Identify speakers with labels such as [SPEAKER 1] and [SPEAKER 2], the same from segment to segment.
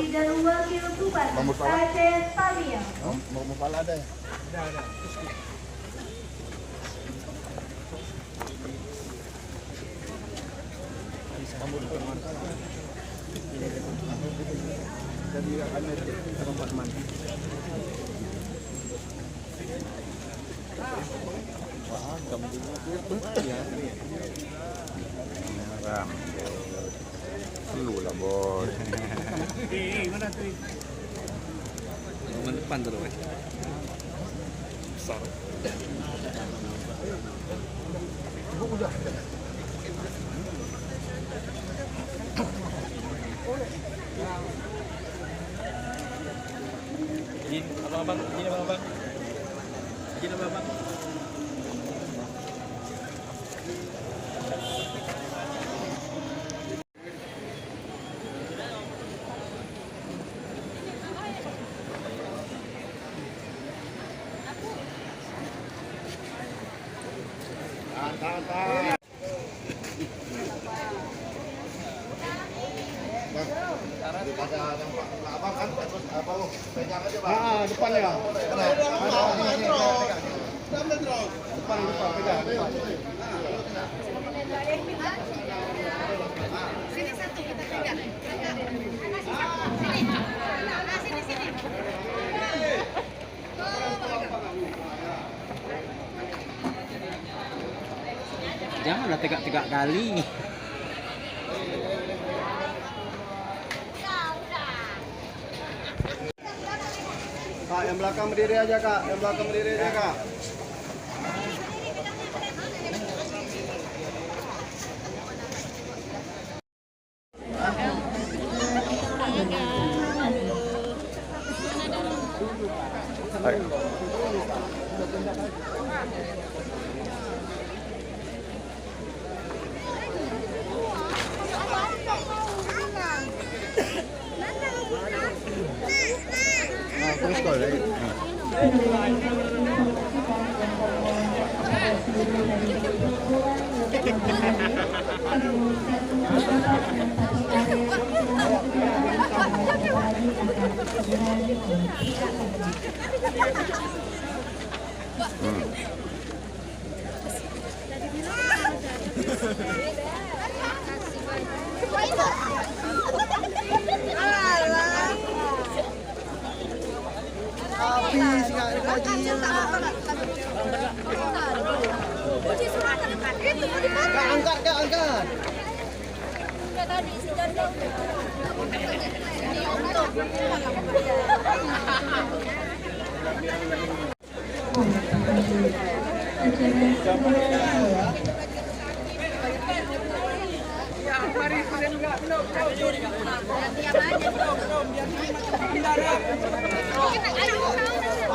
[SPEAKER 1] dan Wakil Bupati Aceh Tamiang.
[SPEAKER 2] Mau pala ada ya?
[SPEAKER 3] Ada.
[SPEAKER 2] Jadi akan tempat mandi. Wah, kamu ya. Ram. Lu lah, Bos.
[SPEAKER 3] Mana tuh?
[SPEAKER 4] Nomor depan tuh, Wes.
[SPEAKER 3] Besar.
[SPEAKER 2] Udah.
[SPEAKER 4] Izin abang-abang, izin abang-abang. Izin abang-abang.
[SPEAKER 2] Tahan. Daripada nampak abang kan terus apa lu? Pegang aja, Bang.
[SPEAKER 3] Depan ya.
[SPEAKER 2] Depan pegang.
[SPEAKER 1] Sini satu kita pegang. Sini.
[SPEAKER 4] Janganlah tegak-tegak kali.
[SPEAKER 2] Kak, yang belakang berdiri aja, Kak. Kak. Terus kau lagi. Habis enggak lagi. Angkat.
[SPEAKER 1] Enggak tadi sudah dong. Ini untuk.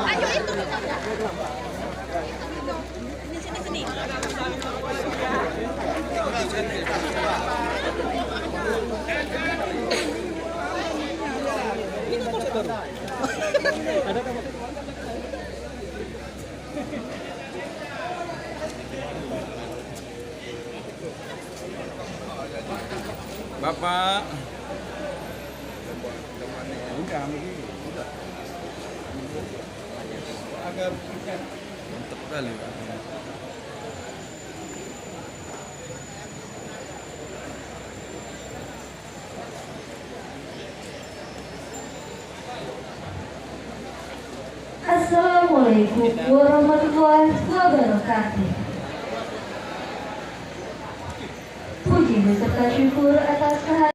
[SPEAKER 1] Ayo itu. Sini.
[SPEAKER 4] Bapak.
[SPEAKER 2] Udah. Agar
[SPEAKER 4] Mantap kali, Pak.
[SPEAKER 1] Assalamualaikum warahmatullahi wabarakatuh. Puji beserta syukur atas kehadiran